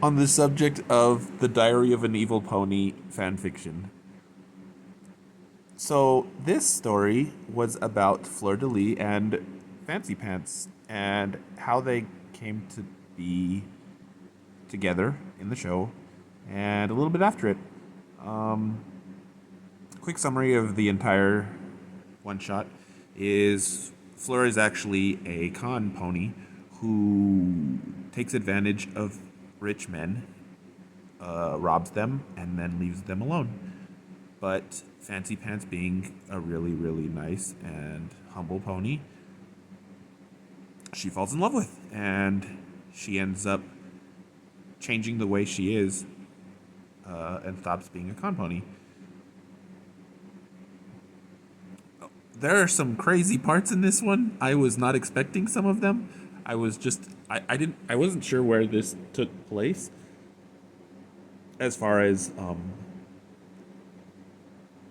on the subject of the Diary of an Evil Pony fanfiction. So this story was about Fleur de Lis and Fancy Pants and how they came to be together in the show and a little bit after it. Um, Quick summary of the entire one shot is Fleur is actually a con pony who takes advantage of rich men, robs them, and then leaves them alone. But Fancy Pants, being a really, really nice and humble pony, she falls in love with, and she ends up changing the way she is, and stops being a con pony. There are some crazy parts in this one. I was not expecting some of them. I wasn't sure where this took place as far as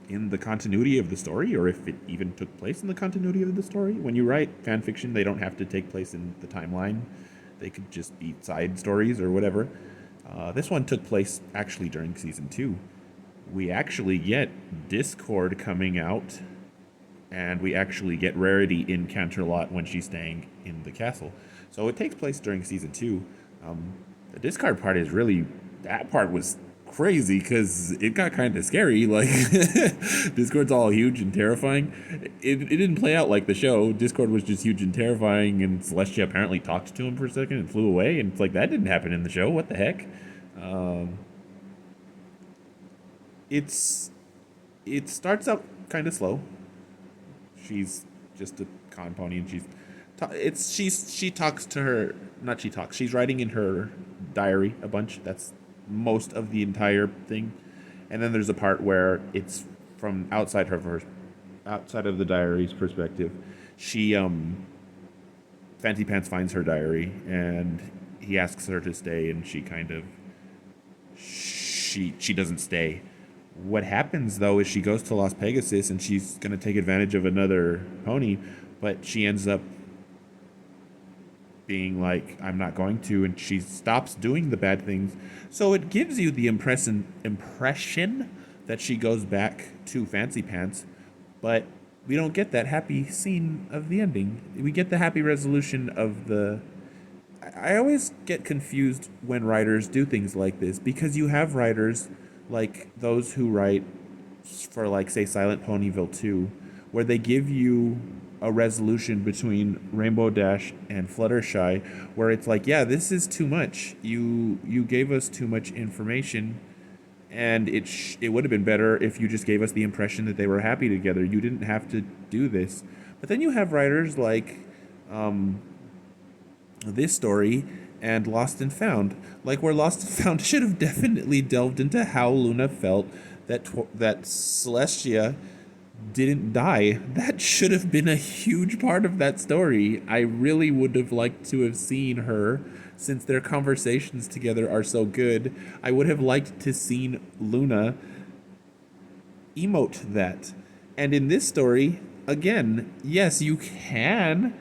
in the continuity of the story, or if it even took place in the continuity of the story. When you write fan fiction, they don't have to take place in the timeline. They could just be side stories or whatever. This one took place actually during season 2. We actually get Discord coming out, and we actually get Rarity in Canterlot when she's staying in the castle. So it takes place during season 2. The discard part is really, that part was crazy because it got kind of scary. Like, Discord's all huge and terrifying. It didn't play out like the show. Discord was just huge and terrifying, and Celestia apparently talked to him for a second and flew away, and it's like, that didn't happen in the show. What the heck? It starts out kind of slow. She's just a con pony, and she talks to her, not she talks, she's writing in her diary a bunch. That's most of the entire thing. And then there's a part where it's from outside of the diary's perspective. She Fancy Pants finds her diary, and he asks her to stay, and she doesn't stay. What happens, though, is she goes to Las Pegasus, and she's going to take advantage of another pony, but she ends up being like, I'm not going to, and she stops doing the bad things. So it gives you the impression that she goes back to Fancy Pants, but we don't get that happy scene of the ending. We get the happy resolution of the... I always get confused when writers do things like this, because you have writers like those who write for, like, say, Silent Ponyville 2, where they give you a resolution between Rainbow Dash and Fluttershy, where it's like, yeah, this is too much. You gave us too much information, and it would have been better if you just gave us the impression that they were happy together. You didn't have to do this. But then you have writers like this story and Lost and Found, like, where Lost and Found should have definitely delved into how Luna felt that Celestia didn't die. That should have been a huge part of that story. I really would have liked to have seen her, since their conversations together are so good. I would have liked to seen Luna emote that. And in this story, again, yes, you can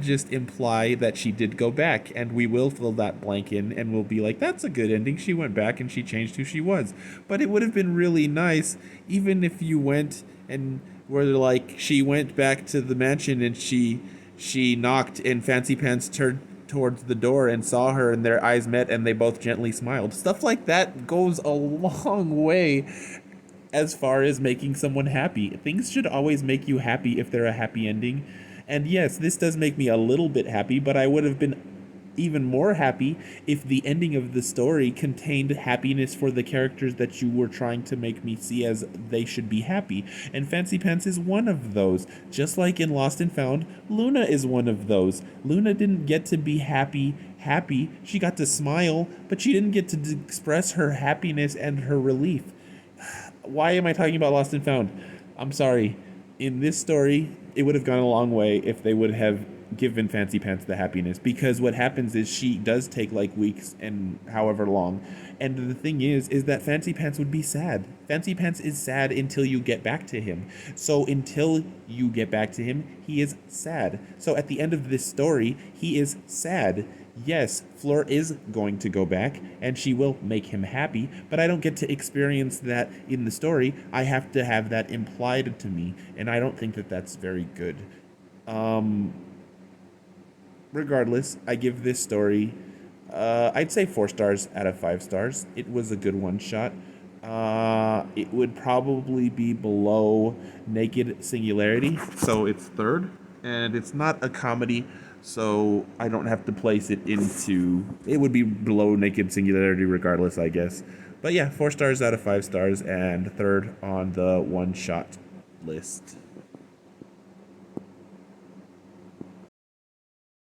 just imply that she did go back, and we will fill that blank in, and we'll be like, that's a good ending. She went back and she changed who she was. But it would have been really nice, even if you went and were like, she went back to the mansion and she knocked, and Fancy Pants turned towards the door and saw her, and their eyes met and they both gently smiled. Stuff like that goes a long way as far as making someone happy. Things should always make you happy if they're a happy ending. And yes, this does make me a little bit happy, but I would have been even more happy if the ending of the story contained happiness for the characters that you were trying to make me see as they should be happy. And Fancy Pants is one of those. Just like in Lost and Found, Luna is one of those. Luna didn't get to be happy. She got to smile, but she didn't get to express her happiness and her relief. Why am I talking about Lost and Found? I'm sorry. In this story, it would have gone a long way if they would have given Fancy Pants the happiness, because what happens is she does take like weeks and however long, and the thing is that Fancy Pants would be sad. Fancy Pants is sad until you get back to him. So until you get back to him, he is sad. So at the end of this story, he is sad. Yes, Fleur is going to go back and she will make him happy, but I don't get to experience that in the story. I have to have that implied to me, and I don't think that that's very good. Um, Regardless, I give this story, I'd say 4 stars out of 5 stars. It was a good one shot. It would probably be below Naked Singularity, so it's third. And it's not a comedy, so I don't have to place it into. It would be below Naked Singularity regardless, I guess. But yeah, 4 stars out of 5 stars, and third on the one shot list.